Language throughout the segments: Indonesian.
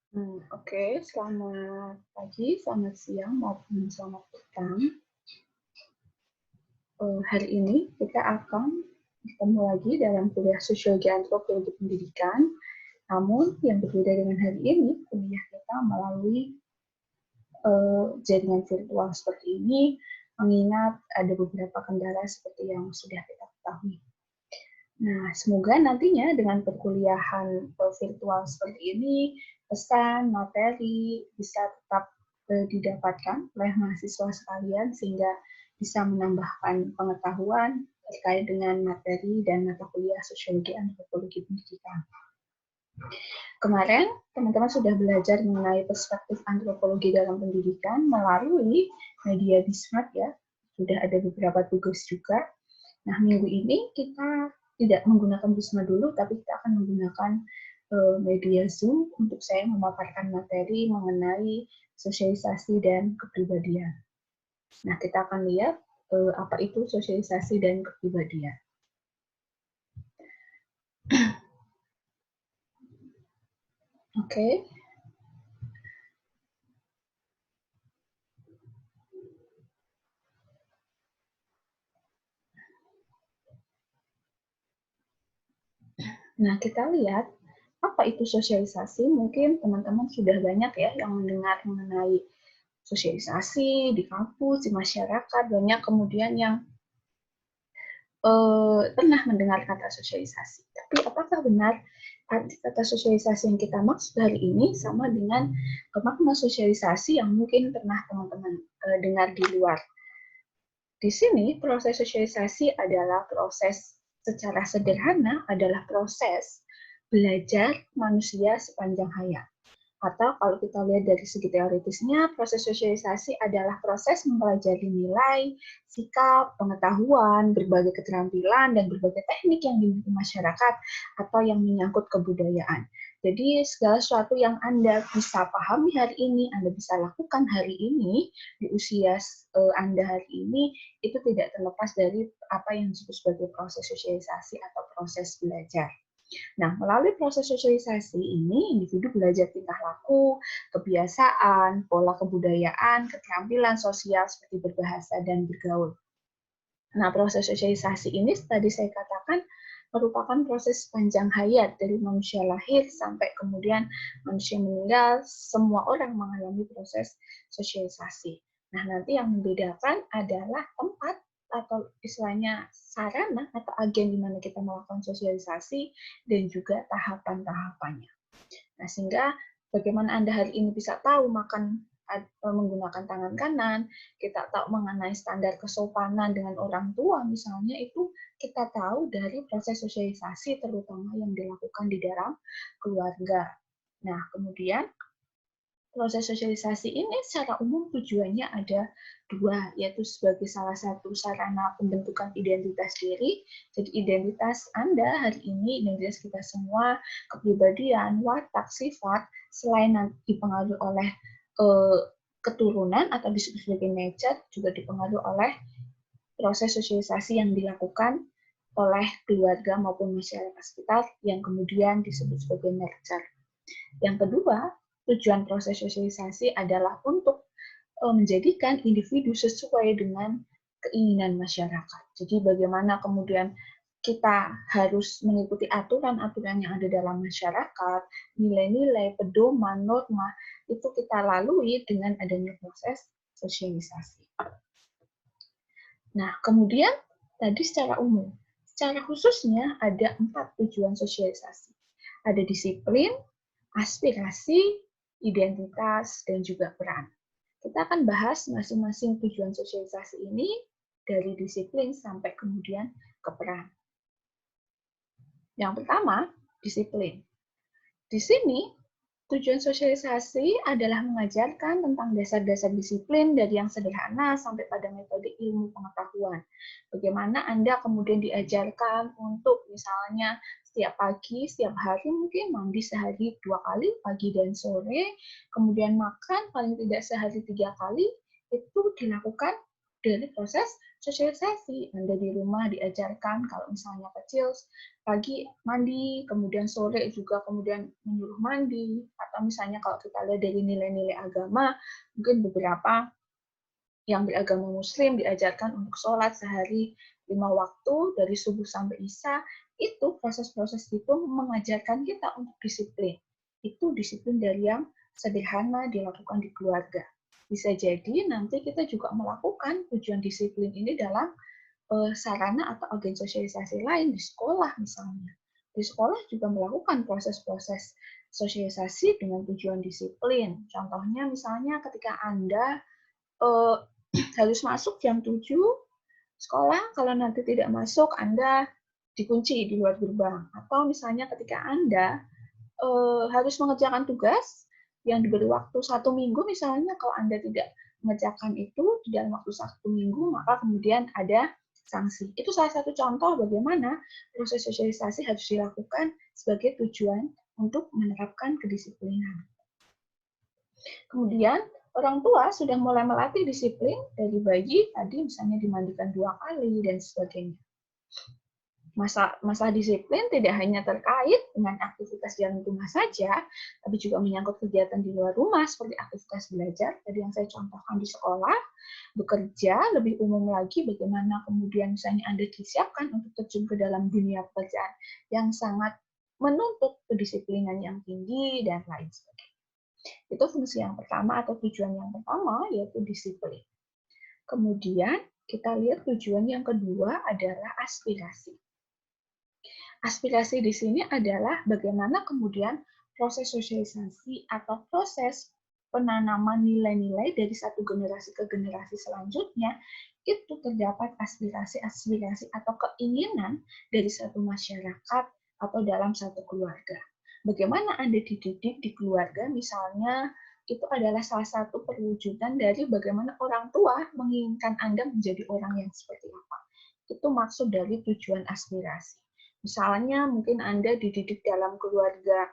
Oke. Selamat pagi, selamat siang, maupun selamat petang. Hari ini kita akan bertemu lagi dalam kuliah Sosiologi Antropologi Pendidikan. Namun yang berbeda dengan hari ini, kuliah kita melalui jaringan virtual seperti ini, mengingat ada beberapa kendala seperti yang sudah kita ketahui. Nah, semoga nantinya dengan perkuliahan virtual seperti ini, pesan, materi bisa tetap didapatkan oleh mahasiswa sekalian sehingga bisa menambahkan pengetahuan terkait dengan materi dan mata kuliah Sosiologi Antropologi Pendidikan. Kemarin, teman-teman sudah belajar mengenai perspektif antropologi dalam pendidikan melalui media Bismart ya. Sudah ada beberapa tugas juga. Nah, minggu ini kita tidak menggunakan Bisma dulu, tapi kita akan menggunakan media Zoom untuk saya memaparkan materi mengenai sosialisasi dan kepribadian. Nah, kita akan lihat apa itu sosialisasi dan kepribadian. Oke. Nah, kita lihat apa itu sosialisasi. Mungkin teman-teman sudah banyak ya yang mendengar mengenai sosialisasi di kampus, di masyarakat, banyak kemudian yang pernah mendengar kata sosialisasi. Tapi apakah benar arti kata sosialisasi yang kita maksud hari ini sama dengan makna sosialisasi yang mungkin pernah teman-teman dengar di luar? Di sini proses sosialisasi adalah proses secara sederhana adalah proses belajar manusia sepanjang hayat. Atau kalau kita lihat dari segi teoritisnya, proses sosialisasi adalah proses mempelajari nilai, sikap, pengetahuan, berbagai keterampilan, dan berbagai teknik yang dimiliki masyarakat atau yang menyangkut kebudayaan. Jadi segala sesuatu yang Anda bisa pahami hari ini, Anda bisa lakukan hari ini, di usia Anda hari ini, itu tidak terlepas dari apa yang disebut sebagai proses sosialisasi atau proses belajar. Nah, melalui proses sosialisasi ini, individu belajar tingkah laku, kebiasaan, pola kebudayaan, keterampilan sosial seperti berbahasa dan bergaul. Nah, proses sosialisasi ini tadi saya katakan merupakan proses panjang hayat dari manusia lahir sampai kemudian manusia meninggal, semua orang mengalami proses sosialisasi. Nah, nanti yang membedakan adalah tempat atau istilahnya sarana atau agen di mana kita melakukan sosialisasi dan juga tahapan-tahapannya. Nah, sehingga bagaimana Anda hari ini bisa tahu makan menggunakan tangan kanan, kita tahu mengenai standar kesopanan dengan orang tua misalnya, itu kita tahu dari proses sosialisasi terutama yang dilakukan di dalam keluarga. Nah, kemudian proses sosialisasi ini secara umum tujuannya ada dua, yaitu sebagai salah satu sarana pembentukan identitas diri. Jadi identitas Anda hari ini, identitas kita semua, kepribadian, watak, sifat, selain dipengaruhi oleh keturunan atau disebut sebagai nature, juga dipengaruhi oleh proses sosialisasi yang dilakukan oleh keluarga maupun masyarakat sekitar yang kemudian disebut sebagai nurture. Yang kedua, tujuan proses sosialisasi adalah untuk menjadikan individu sesuai dengan keinginan masyarakat. Jadi bagaimana kemudian kita harus mengikuti aturan-aturan yang ada dalam masyarakat, nilai-nilai, pedoman, norma, itu kita lalui dengan adanya proses sosialisasi. Nah, kemudian tadi secara umum, secara khususnya ada 4 tujuan sosialisasi. Ada disiplin, aspirasi, identitas, dan juga peran. Kita akan bahas masing-masing tujuan sosialisasi ini dari disiplin sampai kemudian ke peran. Yang pertama, disiplin. Di sini, tujuan sosialisasi adalah mengajarkan tentang dasar-dasar disiplin dari yang sederhana sampai pada metode ilmu pengetahuan. Bagaimana Anda kemudian diajarkan untuk misalnya setiap pagi, setiap hari mungkin mandi sehari 2 kali, pagi dan sore, kemudian makan paling tidak sehari 3 kali, itu dilakukan dari proses sosialisasi. Anda di rumah diajarkan kalau misalnya kecil pagi mandi, kemudian sore juga kemudian menyuruh mandi, atau misalnya kalau kita lihat dari nilai-nilai agama, mungkin beberapa yang beragama Muslim diajarkan untuk sholat sehari 5 waktu dari subuh sampai isya. Itu proses-proses itu mengajarkan kita untuk disiplin. Itu disiplin dari yang sederhana dilakukan di keluarga. Bisa jadi nanti kita juga melakukan tujuan disiplin ini dalam sarana atau agen sosialisasi lain di sekolah misalnya. Di sekolah juga melakukan proses-proses sosialisasi dengan tujuan disiplin. Contohnya misalnya ketika Anda harus masuk jam 7 sekolah, kalau nanti tidak masuk, Anda dikunci di luar gerbang. Atau misalnya ketika Anda harus mengerjakan tugas yang diberi waktu 1 minggu, misalnya kalau Anda tidak mengerjakan itu di dalam waktu 1 minggu, maka kemudian ada sanksi. Itu salah satu contoh bagaimana proses sosialisasi harus dilakukan sebagai tujuan untuk menerapkan kedisiplinan. Kemudian, orang tua sudah mulai melatih disiplin dari bayi, tadi misalnya dimandikan 2 kali, dan sebagainya. Masalah disiplin tidak hanya terkait dengan aktivitas di dalam rumah saja, tapi juga menyangkut kegiatan di luar rumah, seperti aktivitas belajar, tadi yang saya contohkan di sekolah, bekerja, lebih umum lagi bagaimana kemudian misalnya Anda disiapkan untuk terjun ke dalam dunia pekerjaan yang sangat menuntut kedisiplinan yang tinggi, dan lain sebagainya. Itu fungsi yang pertama atau tujuan yang pertama, yaitu disiplin. Kemudian kita lihat tujuan yang kedua adalah aspirasi. Aspirasi di sini adalah bagaimana kemudian proses sosialisasi atau proses penanaman nilai-nilai dari satu generasi ke generasi selanjutnya, itu terdapat aspirasi-aspirasi atau keinginan dari satu masyarakat atau dalam satu keluarga. Bagaimana Anda dididik di keluarga, misalnya, itu adalah salah satu perwujudan dari bagaimana orang tua menginginkan Anda menjadi orang yang seperti apa. Itu maksud dari tujuan aspirasi. Misalnya, mungkin Anda dididik dalam keluarga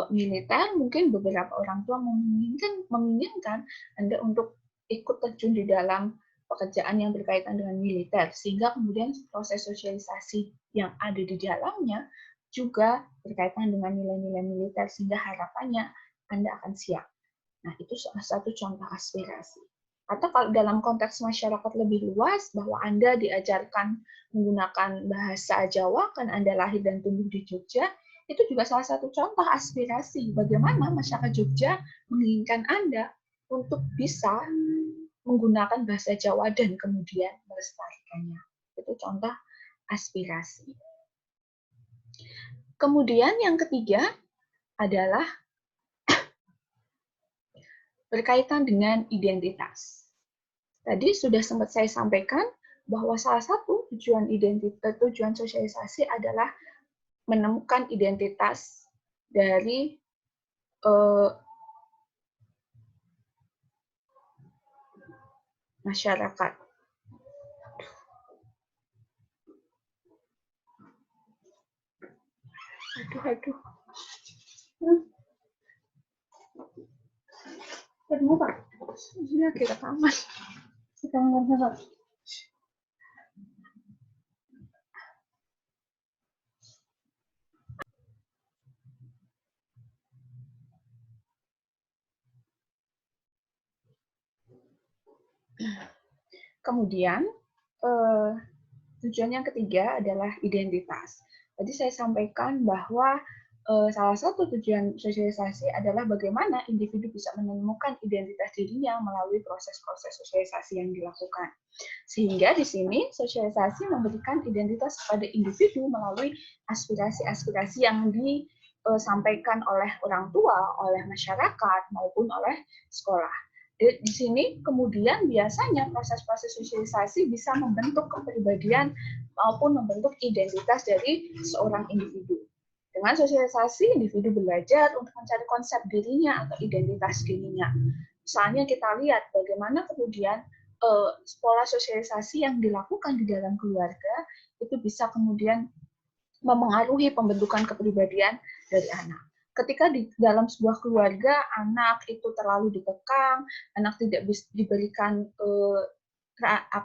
militer, mungkin beberapa orang tua menginginkan Anda untuk ikut terjun di dalam pekerjaan yang berkaitan dengan militer, sehingga kemudian proses sosialisasi yang ada di dalamnya juga berkaitan dengan nilai-nilai militer, sehingga harapannya Anda akan siap. Nah, itu salah satu contoh aspirasi. Atau kalau dalam konteks masyarakat lebih luas, bahwa Anda diajarkan menggunakan bahasa Jawa, kan Anda lahir dan tumbuh di Jogja, itu juga salah satu contoh aspirasi. Bagaimana masyarakat Jogja menginginkan Anda untuk bisa menggunakan bahasa Jawa dan kemudian melestarikannya. Itu contoh aspirasi. Kemudian yang ketiga adalah berkaitan dengan identitas. Tadi sudah sempat saya sampaikan bahwa salah satu tujuan sosialisasi adalah menemukan identitas dari masyarakat. Aduh. Ketemu Pak. Ini lagi rekaman. Pak. Kemudian, tujuan yang ketiga adalah identitas. Tadi saya sampaikan bahwa salah satu tujuan sosialisasi adalah bagaimana individu bisa menemukan identitas dirinya melalui proses-proses sosialisasi yang dilakukan. Sehingga di sini sosialisasi memberikan identitas kepada individu melalui aspirasi-aspirasi yang disampaikan oleh orang tua, oleh masyarakat, maupun oleh sekolah. Di sini kemudian biasanya proses-proses sosialisasi bisa membentuk kepribadian maupun membentuk identitas dari seorang individu. Dengan sosialisasi, individu belajar untuk mencari konsep dirinya atau identitas dirinya. Misalnya kita lihat bagaimana kemudian pola sosialisasi yang dilakukan di dalam keluarga itu bisa kemudian memengaruhi pembentukan kepribadian dari anak. ketika di dalam sebuah keluarga anak itu terlalu dikekang, anak tidak bisa diberikan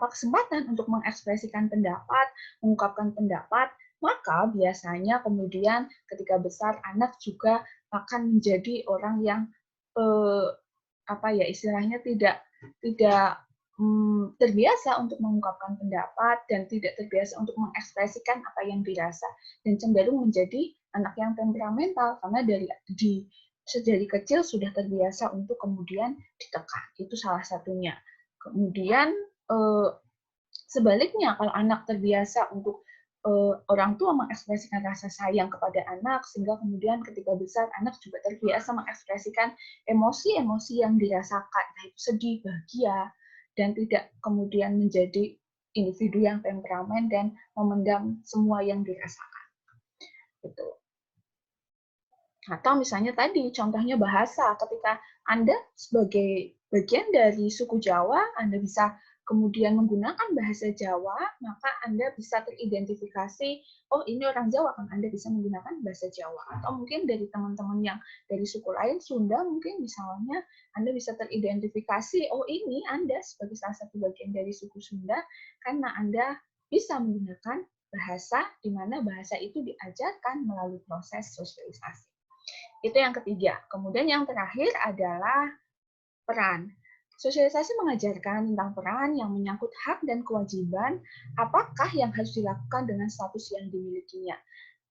kesempatan untuk mengekspresikan pendapat, mengungkapkan pendapat, maka biasanya kemudian ketika besar anak juga akan menjadi orang yang istilahnya tidak terbiasa untuk mengungkapkan pendapat dan tidak terbiasa untuk mengekspresikan apa yang dirasa, dan cenderung menjadi anak yang temperamental karena dari kecil sudah terbiasa untuk kemudian ditekan. Itu salah satunya. Kemudian sebaliknya, kalau anak terbiasa untuk orang tua mengekspresikan rasa sayang kepada anak, sehingga kemudian ketika besar anak juga terbiasa mengekspresikan emosi-emosi yang dirasakan, yaitu sedih, bahagia, dan tidak kemudian menjadi individu yang temperamen dan memendam semua yang dirasakan. Gitu. Atau misalnya tadi contohnya bahasa, ketika Anda sebagai bagian dari suku Jawa, Anda bisa kemudian menggunakan bahasa Jawa, maka Anda bisa teridentifikasi, oh ini orang Jawa, kan Anda bisa menggunakan bahasa Jawa. Atau mungkin dari teman-teman yang dari suku lain, Sunda mungkin misalnya, Anda bisa teridentifikasi, oh ini Anda sebagai salah satu bagian dari suku Sunda, karena Anda bisa menggunakan bahasa di mana bahasa itu diajarkan melalui proses sosialisasi. Itu yang ketiga. Kemudian yang terakhir adalah peran. Sosialisasi mengajarkan tentang peran yang menyangkut hak dan kewajiban, apakah yang harus dilakukan dengan status yang dimilikinya.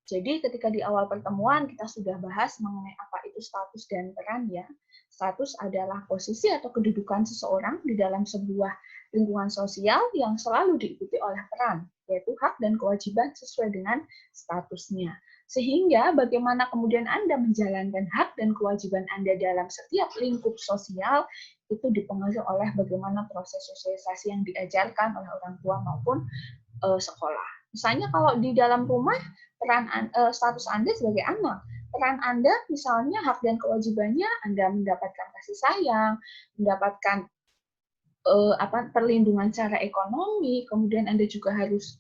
Jadi ketika di awal pertemuan kita sudah bahas mengenai apa itu status dan peran ya. Status adalah posisi atau kedudukan seseorang di dalam sebuah lingkungan sosial yang selalu diikuti oleh peran, yaitu hak dan kewajiban sesuai dengan statusnya. Sehingga bagaimana kemudian Anda menjalankan hak dan kewajiban Anda dalam setiap lingkup sosial itu dipengaruhi oleh bagaimana proses sosialisasi yang diajarkan oleh orang tua maupun sekolah. Misalnya kalau di dalam rumah, peran status Anda sebagai anak, peran Anda misalnya hak dan kewajibannya Anda mendapatkan kasih sayang, mendapatkan perlindungan secara ekonomi, kemudian Anda juga harus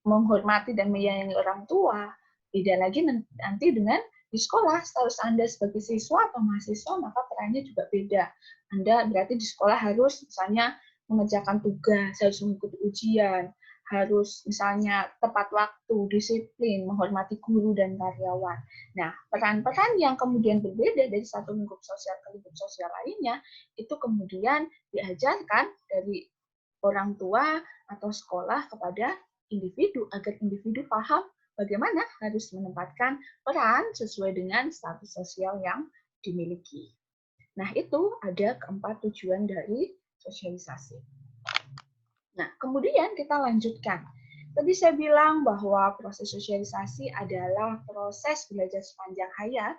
menghormati dan menyayangi orang tua. Beda lagi nanti dengan di sekolah, status Anda sebagai siswa atau mahasiswa, maka perannya juga beda. Anda berarti di sekolah harus misalnya mengerjakan tugas, harus mengikuti ujian, harus misalnya tepat waktu, disiplin, menghormati guru dan karyawan. Nah, peran-peran yang kemudian berbeda dari satu lingkup sosial ke lingkup sosial lainnya, itu kemudian diajarkan dari orang tua atau sekolah kepada individu agar individu paham bagaimana harus menempatkan peran sesuai dengan status sosial yang dimiliki. Nah, itu ada keempat tujuan dari sosialisasi. Nah, kemudian kita lanjutkan. Tadi saya bilang bahwa proses sosialisasi adalah proses belajar sepanjang hayat.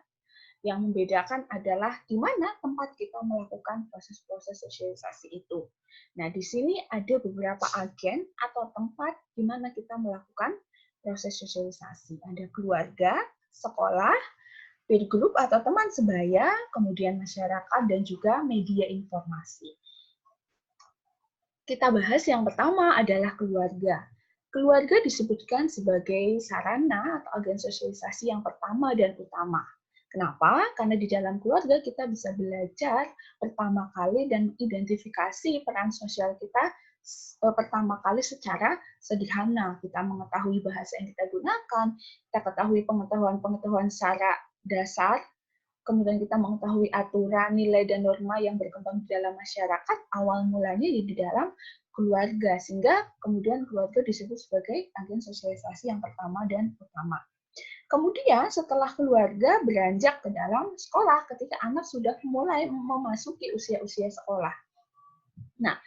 Yang membedakan adalah di mana tempat kita melakukan proses-proses sosialisasi itu. Nah, di sini ada beberapa agen atau tempat di mana kita melakukan proses sosialisasi. Ada keluarga, sekolah, peer group atau teman sebaya, kemudian masyarakat, dan juga media informasi. Kita bahas yang pertama adalah keluarga. Keluarga disebutkan sebagai sarana atau agen sosialisasi yang pertama dan utama. Kenapa? Karena di dalam keluarga kita bisa belajar pertama kali dan identifikasi peran sosial kita pertama kali secara sederhana. Kita mengetahui bahasa yang kita gunakan, kita ketahui pengetahuan-pengetahuan secara dasar, kemudian kita mengetahui aturan, nilai, dan norma yang berkembang di dalam masyarakat, awal mulanya di dalam keluarga, sehingga kemudian keluarga disebut sebagai agen sosialisasi yang pertama dan utama. Kemudian setelah keluarga beranjak ke dalam sekolah ketika anak sudah mulai memasuki usia-usia sekolah. Nah,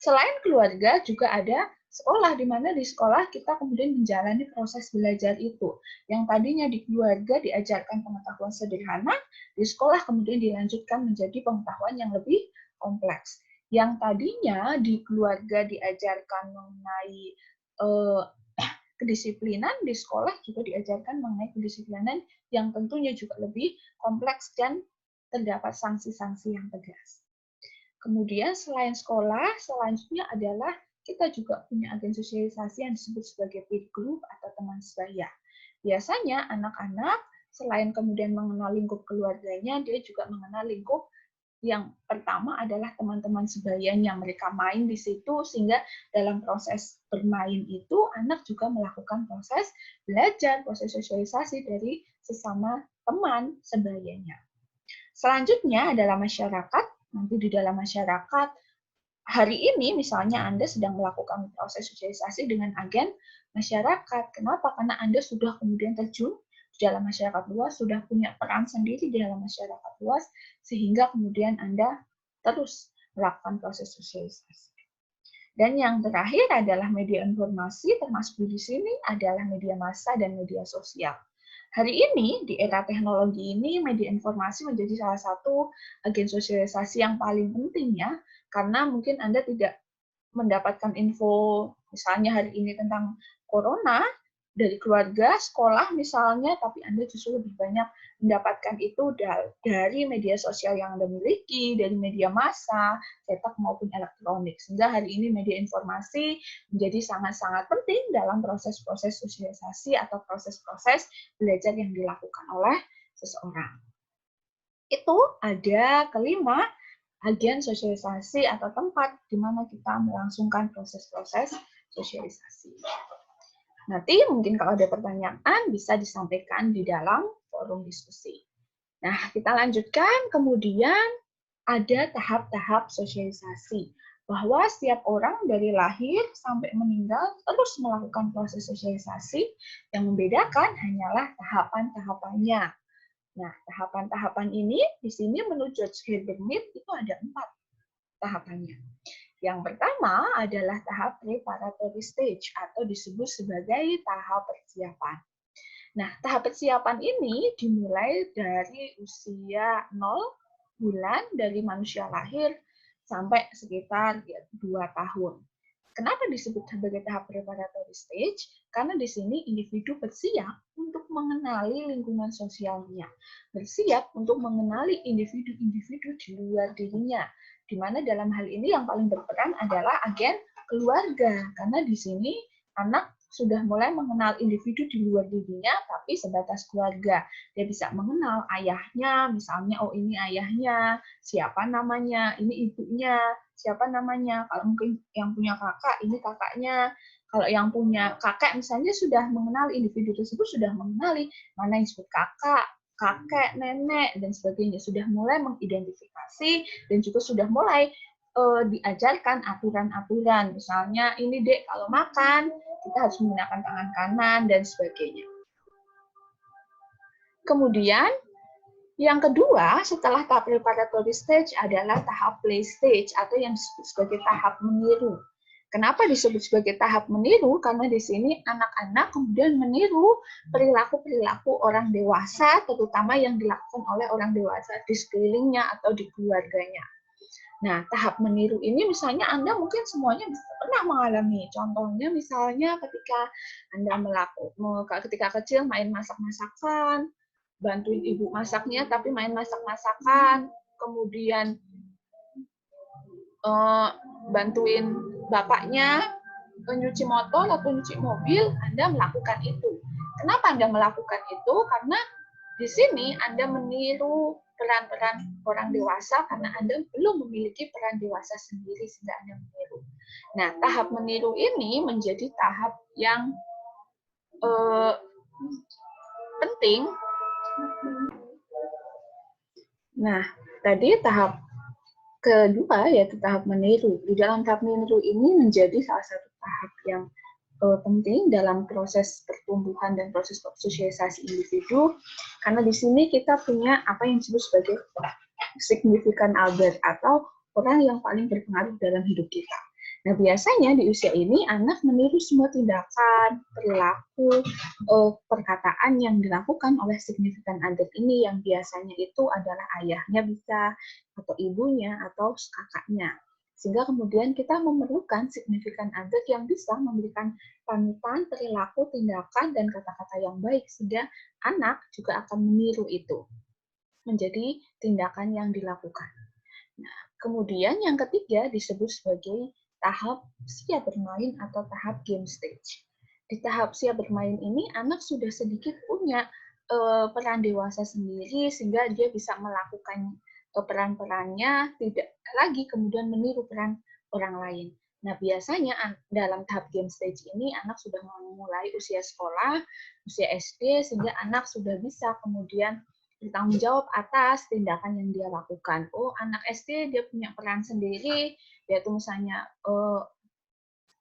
selain keluarga juga ada sekolah, di mana di sekolah kita kemudian menjalani proses belajar itu. Yang tadinya di keluarga diajarkan pengetahuan sederhana, di sekolah kemudian dilanjutkan menjadi pengetahuan yang lebih kompleks. Yang tadinya di keluarga diajarkan mengenai kedisiplinan, di sekolah juga diajarkan mengenai kedisiplinan yang tentunya juga lebih kompleks dan terdapat sanksi-sanksi yang tegas. Kemudian selain sekolah, selanjutnya adalah kita juga punya agen sosialisasi yang disebut sebagai peer group atau teman sebaya. Biasanya anak-anak selain kemudian mengenal lingkup keluarganya, dia juga mengenal lingkup yang pertama adalah teman-teman sebayanya, mereka main di situ, sehingga dalam proses bermain itu anak juga melakukan proses belajar, proses sosialisasi dari sesama teman sebayanya. Selanjutnya adalah masyarakat. Nanti di dalam masyarakat, hari ini misalnya Anda sedang melakukan proses sosialisasi dengan agen masyarakat. Kenapa? Karena Anda sudah kemudian terjun di dalam masyarakat luas, sudah punya peran sendiri di dalam masyarakat luas, sehingga kemudian Anda terus melakukan proses sosialisasi. Dan yang terakhir adalah media informasi, termasuk di sini adalah media massa dan media sosial. Hari ini, di era teknologi ini, media informasi menjadi salah satu agen sosialisasi yang paling penting ya, karena mungkin Anda tidak mendapatkan info, misalnya hari ini tentang corona, dari keluarga, sekolah misalnya, tapi Anda justru lebih banyak mendapatkan itu dari media sosial yang Anda miliki, dari media massa, cetak maupun elektronik. Sehingga hari ini media informasi menjadi sangat-sangat penting dalam proses-proses sosialisasi atau proses-proses belajar yang dilakukan oleh seseorang. Itu ada kelima, agen sosialisasi atau tempat di mana kita melangsungkan proses-proses sosialisasi. Nanti mungkin kalau ada pertanyaan bisa disampaikan di dalam forum diskusi. Nah, kita lanjutkan. Kemudian ada tahap-tahap sosialisasi. Bahwa setiap orang dari lahir sampai meninggal terus melakukan proses sosialisasi, yang membedakan hanyalah tahapan-tahapannya. Nah, tahapan-tahapan ini di sini menurut George Herbert Mead itu ada 4 tahapannya. Yang pertama adalah tahap preparatory stage atau disebut sebagai tahap persiapan. Nah, tahap persiapan ini dimulai dari usia 0 bulan dari manusia lahir sampai sekitar 2 tahun. Kenapa disebut sebagai tahap preparatory stage? Karena di sini individu bersiap untuk mengenali lingkungan sosialnya, bersiap untuk mengenali individu-individu di luar dirinya, di mana dalam hal ini yang paling berperan adalah agen keluarga, karena di sini anak sudah mulai mengenal individu di luar dirinya, tapi sebatas keluarga. Dia bisa mengenal ayahnya, misalnya, oh ini ayahnya, siapa namanya, ini ibunya, siapa namanya. Kalau mungkin yang punya kakak, ini kakaknya. Kalau yang punya kakek, misalnya sudah mengenal individu tersebut, sudah mengenali mana yang disebut kakak, kakek, nenek, dan sebagainya. Sudah mulai mengidentifikasi dan juga sudah mulai diajarkan aturan-aturan. Misalnya, ini dek, kalau makan, kita harus menggunakan tangan kanan, dan sebagainya. Kemudian, yang kedua, setelah tahap preparatory stage adalah tahap play stage, atau yang disebut sebagai tahap meniru. Kenapa disebut sebagai tahap meniru? Karena di sini anak-anak kemudian meniru perilaku-perilaku orang dewasa, terutama yang dilakukan oleh orang dewasa di sekelilingnya atau di keluarganya. Nah, tahap meniru ini misalnya Anda mungkin semuanya pernah mengalami. Contohnya misalnya ketika Anda ketika kecil main masak-masakan, bantuin ibu masaknya tapi main masak-masakan, kemudian bantuin bapaknya nyuci motor atau nyuci mobil, Anda melakukan itu. Kenapa Anda melakukan itu? Karena di sini Anda meniru peran-peran orang dewasa karena Anda belum memiliki peran dewasa sendiri sehingga Anda meniru. Nah, tahap meniru ini menjadi tahap yang penting. Nah, tadi tahap kedua yaitu tahap meniru. Di dalam tahap meniru ini menjadi salah satu tahap yang penting dalam proses pertumbuhan dan proses sosialisasi individu, karena di sini kita punya apa yang disebut sebagai significant other atau orang yang paling berpengaruh dalam hidup kita. Nah, biasanya di usia ini anak meniru semua tindakan, perilaku, perkataan yang dilakukan oleh significant other ini, yang biasanya itu adalah ayahnya bisa, atau ibunya, atau kakaknya. Sehingga kemudian kita memerlukan significant other yang bisa memberikan panutan, perilaku, tindakan, dan kata-kata yang baik, sehingga anak juga akan meniru itu menjadi tindakan yang dilakukan. Nah, kemudian yang ketiga disebut sebagai tahap siap bermain atau tahap game stage. Di tahap siap bermain ini, anak sudah sedikit punya peran dewasa sendiri sehingga dia bisa melakukan peran-perannya, tidak lagi kemudian meniru peran orang lain. Nah, biasanya dalam tahap game stage ini anak sudah memulai usia sekolah, usia SD, sehingga anak sudah bisa kemudian bertanggung jawab atas tindakan yang dia lakukan. Oh, anak SD dia punya peran sendiri, yaitu misalnya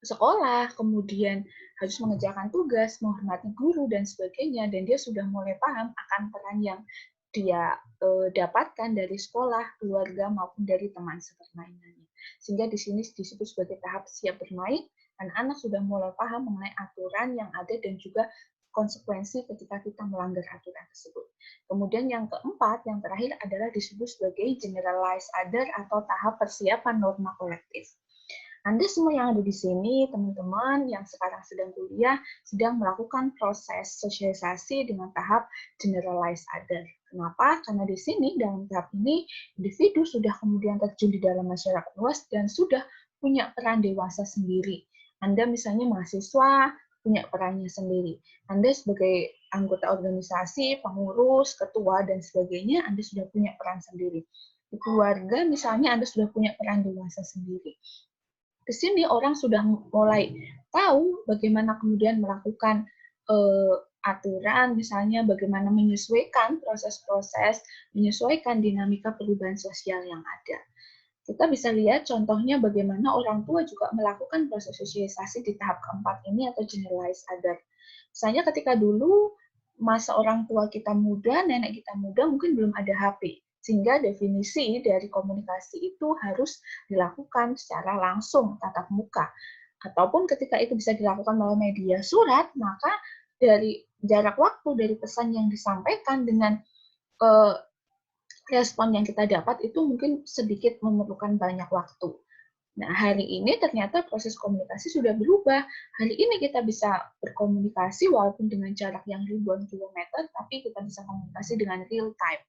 sekolah, kemudian harus mengerjakan tugas, menghormati guru, dan sebagainya, dan dia sudah mulai paham akan peran yang dia dapatkan dari sekolah, keluarga, maupun dari teman sepermainannya. Sehingga di sini disebut sebagai tahap siap bermain, dan anak sudah mulai paham mengenai aturan yang ada dan juga konsekuensi ketika kita melanggar aturan tersebut. Kemudian yang keempat, yang terakhir adalah disebut sebagai generalized other atau tahap persiapan norma kolektif. Anda semua yang ada di sini, teman-teman yang sekarang sedang kuliah, sedang melakukan proses sosialisasi dengan tahap generalized other. Kenapa? Karena di sini, dalam tahap ini, individu sudah kemudian terjun di dalam masyarakat luas dan sudah punya peran dewasa sendiri. Anda misalnya mahasiswa, punya perannya sendiri. Anda sebagai anggota organisasi, pengurus, ketua, dan sebagainya, Anda sudah punya peran sendiri. Di keluarga, misalnya, Anda sudah punya peran dewasa sendiri. Di sini orang sudah mulai tahu bagaimana kemudian melakukan aturan, misalnya bagaimana menyesuaikan proses-proses, menyesuaikan dinamika perubahan sosial yang ada. Kita bisa lihat contohnya bagaimana orang tua juga melakukan proses sosialisasi di tahap keempat ini atau generalized other. Misalnya ketika dulu masa orang tua kita muda, nenek kita muda, mungkin belum ada HP. Sehingga definisi dari komunikasi itu harus dilakukan secara langsung, tatap muka. Ataupun ketika itu bisa dilakukan melalui media surat, maka dari jarak waktu, dari pesan yang disampaikan dengan respon yang kita dapat itu mungkin sedikit memerlukan banyak waktu. Nah, hari ini ternyata proses komunikasi sudah berubah. Hari ini kita bisa berkomunikasi walaupun dengan jarak yang ribuan kilometer, tapi kita bisa komunikasi dengan real time.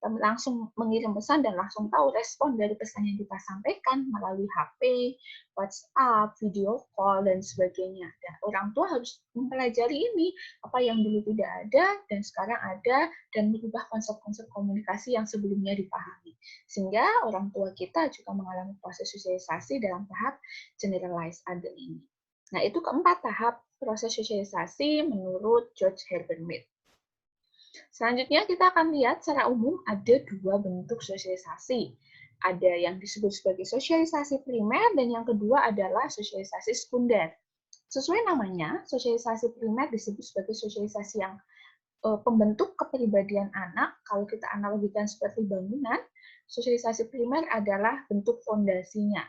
Kita langsung mengirim pesan dan langsung tahu respon dari pesan yang kita sampaikan melalui HP, WhatsApp, video call, dan sebagainya. Dan orang tua harus mempelajari ini, apa yang dulu tidak ada dan sekarang ada, dan merubah konsep-konsep komunikasi yang sebelumnya dipahami. Sehingga orang tua kita juga mengalami proses sosialisasi dalam tahap generalized other ini. Nah, itu keempat tahap proses sosialisasi menurut George Herbert Mead. Selanjutnya kita akan lihat secara umum ada dua bentuk sosialisasi. Ada yang disebut sebagai sosialisasi primer dan yang kedua adalah sosialisasi sekunder. Sesuai namanya, sosialisasi primer disebut sebagai sosialisasi yang pembentuk kepribadian anak. Kalau kita analogikan seperti bangunan, sosialisasi primer adalah bentuk fondasinya.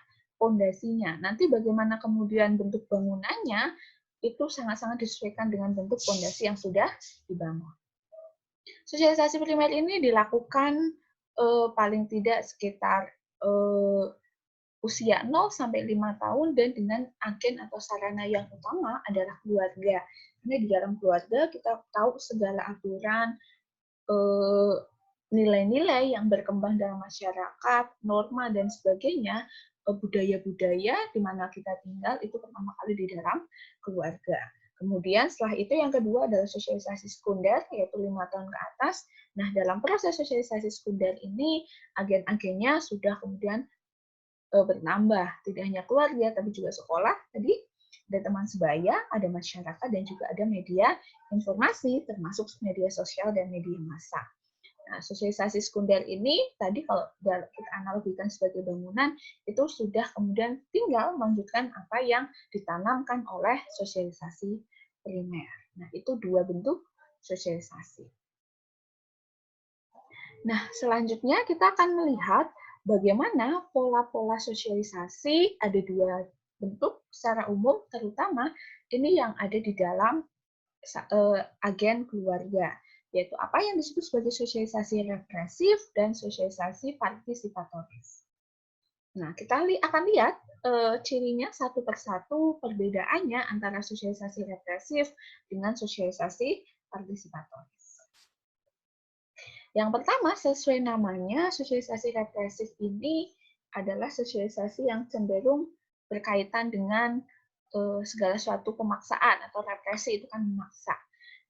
Nanti bagaimana kemudian bentuk bangunannya, itu sangat-sangat disesuaikan dengan bentuk fondasi yang sudah dibangun. Sosialisasi primer ini dilakukan paling tidak sekitar usia 0 sampai 5 tahun dan dengan agen atau sarana yang utama adalah keluarga. Karena di dalam keluarga kita tahu segala aturan, nilai-nilai yang berkembang dalam masyarakat, norma dan sebagainya, budaya-budaya di mana kita tinggal itu pertama kali di dalam keluarga. Kemudian setelah itu yang kedua adalah sosialisasi sekunder, yaitu 5 tahun ke atas. Nah, dalam proses sosialisasi sekunder ini, agen-agennya sudah kemudian bertambah. Tidak hanya keluarga, tapi juga sekolah. Tadi ada teman sebaya, ada masyarakat, dan juga ada media informasi, termasuk media sosial dan media massa. Nah, sosialisasi sekunder ini, tadi kalau kita analogikan sebagai bangunan, itu sudah kemudian tinggal melanjutkan apa yang ditanamkan oleh sosialisasi primer. Nah, itu dua bentuk sosialisasi. Nah, selanjutnya kita akan melihat bagaimana pola-pola sosialisasi ada dua bentuk secara umum, terutama ini yang ada di dalam agen keluarga, yaitu apa yang disebut sebagai sosialisasi represif dan sosialisasi partisipatoris. Nah, kita akan lihat cirinya satu persatu perbedaannya antara sosialisasi represif dengan sosialisasi partisipatoris. Yang pertama, sesuai namanya, sosialisasi represif ini adalah sosialisasi yang cenderung berkaitan dengan segala suatu pemaksaan atau represi itu kan memaksa.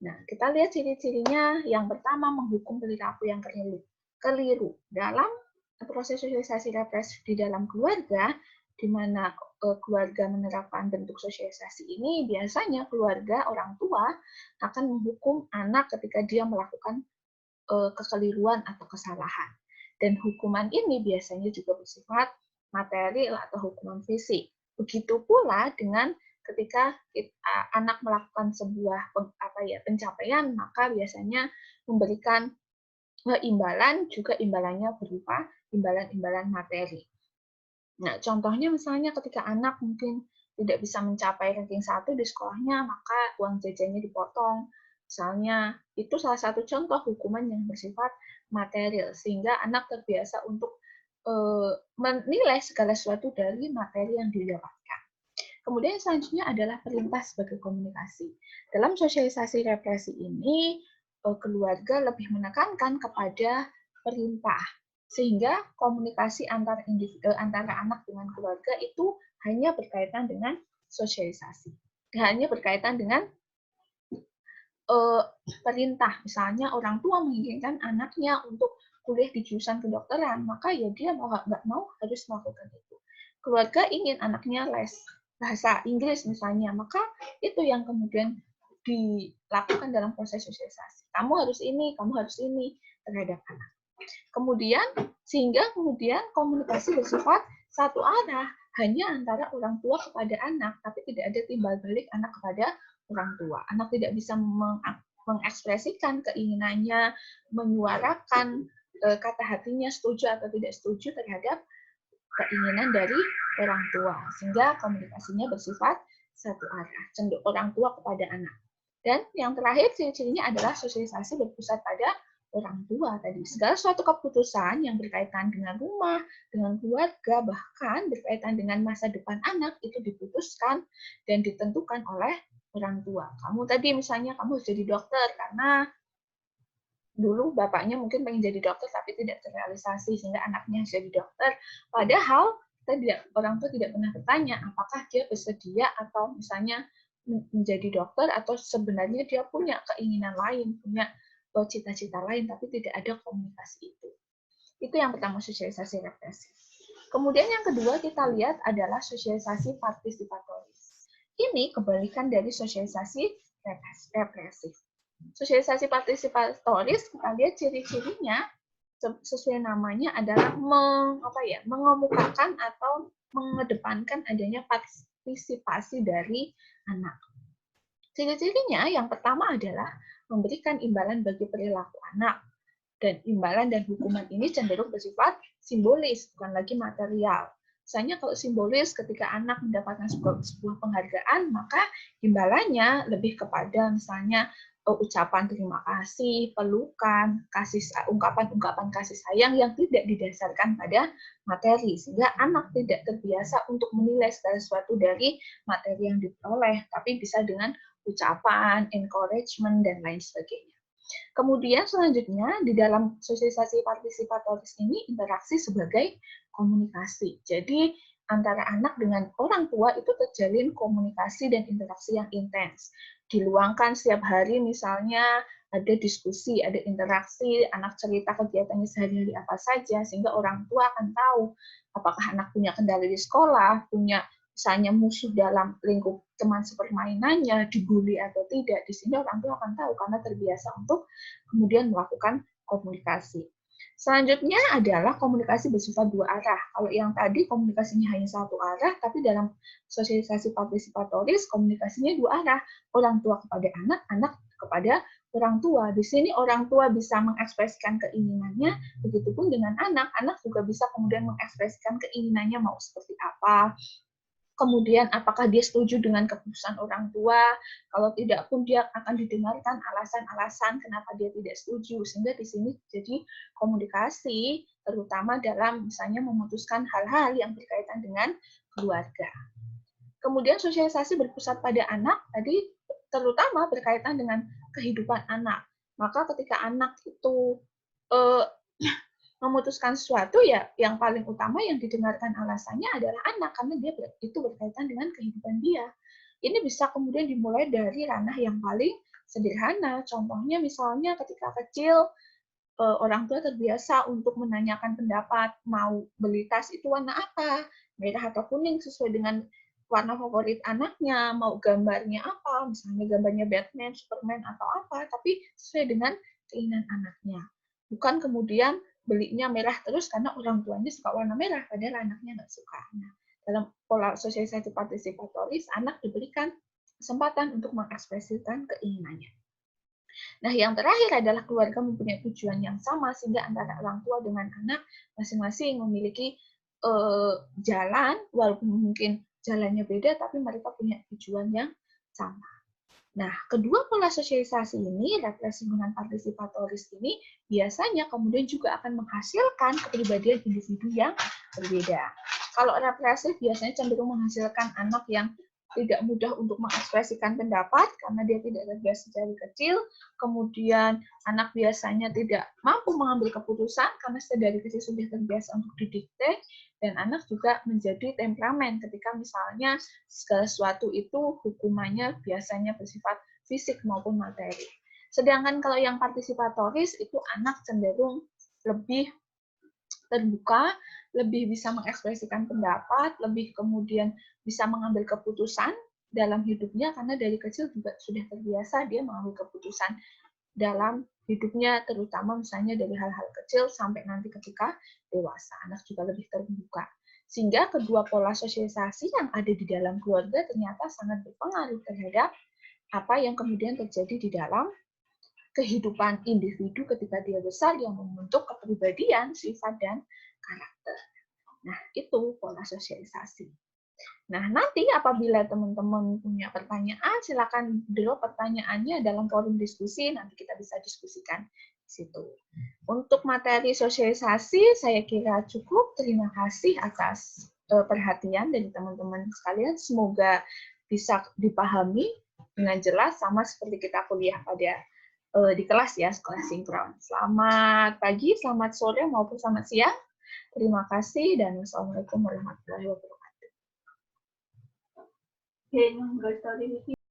Nah, kita lihat ciri-cirinya. Yang pertama, menghukum perilaku yang keliru. Dalam proses sosialisasi represif di dalam keluarga, di mana keluarga menerapkan bentuk sosialisasi ini, biasanya keluarga orang tua akan menghukum anak ketika dia melakukan kekeliruan atau kesalahan. Dan hukuman ini biasanya juga bersifat material atau hukuman fisik. Begitu pula dengan ketika anak melakukan sebuah pencapaian, maka biasanya memberikan imbalan, juga imbalannya berupa imbalan-imbalan materi. Nah, contohnya misalnya ketika anak mungkin tidak bisa mencapai ranking 1 di sekolahnya, maka uang jajannya dipotong. Misalnya, itu salah satu contoh hukuman yang bersifat material, sehingga anak terbiasa untuk menilai segala sesuatu dari materi yang didapatkan. Kemudian selanjutnya adalah perintah sebagai komunikasi. Dalam sosialisasi represi ini, keluarga lebih menekankan kepada perintah, sehingga komunikasi antara anak dengan keluarga itu hanya berkaitan dengan sosialisasi, hanya berkaitan dengan perintah. Misalnya orang tua menginginkan anaknya untuk kuliah di jurusan kedokteran, maka ya dia nggak mau harus melakukan itu. Keluarga ingin anaknya les bahasa Inggris misalnya, maka itu yang kemudian dilakukan dalam proses sosialisasi. Kamu harus ini terhadap anak. Kemudian sehingga kemudian komunikasi bersifat satu arah, hanya antara orang tua kepada anak, tapi tidak ada timbal balik anak kepada orang tua. Anak tidak bisa mengekspresikan keinginannya, menyuarakan kata hatinya setuju atau tidak setuju terhadap keinginan dari orang tua, sehingga komunikasinya bersifat satu arah, cenderung orang tua kepada anak. Dan yang terakhir ciri-cirinya adalah sosialisasi berpusat pada orang tua tadi. Segala suatu keputusan yang berkaitan dengan rumah, dengan keluarga, bahkan berkaitan dengan masa depan anak itu diputuskan dan ditentukan oleh orang tua. Kamu tadi misalnya kamu harus jadi dokter karena dulu bapaknya mungkin pengen jadi dokter tapi tidak terrealisasi sehingga anaknya jadi dokter. Padahal orang tua tidak pernah bertanya apakah dia bersedia atau misalnya menjadi dokter atau sebenarnya dia punya keinginan lain, punya cita-cita lain, tapi tidak ada komunikasi itu. Itu yang pertama, sosialisasi represif. Kemudian yang kedua kita lihat adalah sosialisasi partisipatoris. Ini kebalikan dari sosialisasi represif. Sosialisasi partisipatoris, kita lihat ciri-cirinya sesuai namanya adalah mengemukakan atau mengedepankan adanya partisipasi dari anak. Ciri-cirinya yang pertama adalah memberikan imbalan bagi perilaku anak. Dan imbalan dan hukuman ini cenderung bersifat simbolis, bukan lagi material. Misalnya kalau simbolis ketika anak mendapatkan sebuah penghargaan, maka imbalannya lebih kepada misalnya ucapan terima kasih, pelukan, ungkapan-ungkapan kasih sayang yang tidak didasarkan pada materi, sehingga anak tidak terbiasa untuk menilai segala sesuatu dari materi yang diperoleh, tapi bisa dengan ucapan, encouragement, dan lain sebagainya. Kemudian selanjutnya di dalam sosialisasi partisipatoris ini interaksi sebagai komunikasi. Jadi antara anak dengan orang tua itu terjalin komunikasi dan interaksi yang intens. Diluangkan setiap hari misalnya ada diskusi, ada interaksi, anak cerita kegiatannya sehari-hari apa saja, sehingga orang tua akan tahu apakah anak punya kendala di sekolah, punya misalnya musuh dalam lingkup teman sepermainannya, dibully atau tidak. Di sini orang tua akan tahu karena terbiasa untuk kemudian melakukan komunikasi. Selanjutnya adalah komunikasi bersifat dua arah. Kalau yang tadi komunikasinya hanya satu arah, tapi dalam sosialisasi partisipatoris komunikasinya dua arah. Orang tua kepada anak, anak kepada orang tua. Di sini orang tua bisa mengekspresikan keinginannya, begitupun dengan anak. Anak juga bisa kemudian mengekspresikan keinginannya mau seperti apa. Kemudian apakah dia setuju dengan keputusan orang tua, kalau tidak pun dia akan didengarkan alasan-alasan kenapa dia tidak setuju, sehingga di sini jadi komunikasi, terutama dalam misalnya memutuskan hal-hal yang berkaitan dengan keluarga. Kemudian sosialisasi berpusat pada anak, tadi terutama berkaitan dengan kehidupan anak. Maka ketika anak itu memutuskan sesuatu, ya yang paling utama yang didengarkan alasannya adalah anak, karena dia itu berkaitan dengan kehidupan dia. Ini bisa kemudian dimulai dari ranah yang paling sederhana. Contohnya misalnya ketika kecil, orang tua terbiasa untuk menanyakan pendapat, mau beli tas itu warna apa, merah atau kuning sesuai dengan warna favorit anaknya, mau gambarnya apa, misalnya gambarnya Batman, Superman, atau apa, tapi sesuai dengan keinginan anaknya. Bukan kemudian belinya merah terus karena orang tuanya suka warna merah, padahal anaknya nggak suka. Nah, dalam pola sosialisasi partisipatoris, anak diberikan kesempatan untuk mengekspresikan keinginannya. Nah, yang terakhir adalah keluarga mempunyai tujuan yang sama, sehingga antara orang tua dengan anak masing-masing memiliki jalan, walaupun mungkin jalannya beda, tapi mereka punya tujuan yang sama. Nah, kedua pola sosialisasi ini, represif dengan partisipatoris ini, biasanya kemudian juga akan menghasilkan kepribadian individu yang berbeda. Kalau represif biasanya cenderung menghasilkan anak yang tidak mudah untuk mengekspresikan pendapat karena dia tidak terbiasa dari kecil, kemudian anak biasanya tidak mampu mengambil keputusan karena dari kecil sudah terbiasa untuk didikte, dan anak juga menjadi temperamen ketika misalnya segala sesuatu itu hukumannya biasanya bersifat fisik maupun materi. Sedangkan kalau yang partisipatoris itu anak cenderung lebih terbuka, lebih bisa mengekspresikan pendapat, lebih kemudian bisa mengambil keputusan dalam hidupnya karena dari kecil juga sudah terbiasa dia mengambil keputusan dalam hidupnya, terutama misalnya dari hal-hal kecil sampai nanti ketika dewasa. Anak juga lebih terbuka. Sehingga kedua pola sosialisasi yang ada di dalam keluarga ternyata sangat berpengaruh terhadap apa yang kemudian terjadi di dalam kehidupan individu ketika dia besar yang membentuk kepribadian, sifat, dan karakter. Nah, itu pola sosialisasi. Nah, nanti apabila teman-teman punya pertanyaan, silakan drop pertanyaannya dalam forum diskusi, nanti kita bisa diskusikan di situ. Untuk materi sosialisasi, saya kira cukup. Terima kasih atas perhatian dari teman-teman sekalian. Semoga bisa dipahami dengan jelas, sama seperti kita kuliah pada di kelas ya, sekolah sinkron. Selamat pagi, selamat sore, maupun selamat siang. Terima kasih, dan wassalamualaikum warahmatullahi wabarakatuh.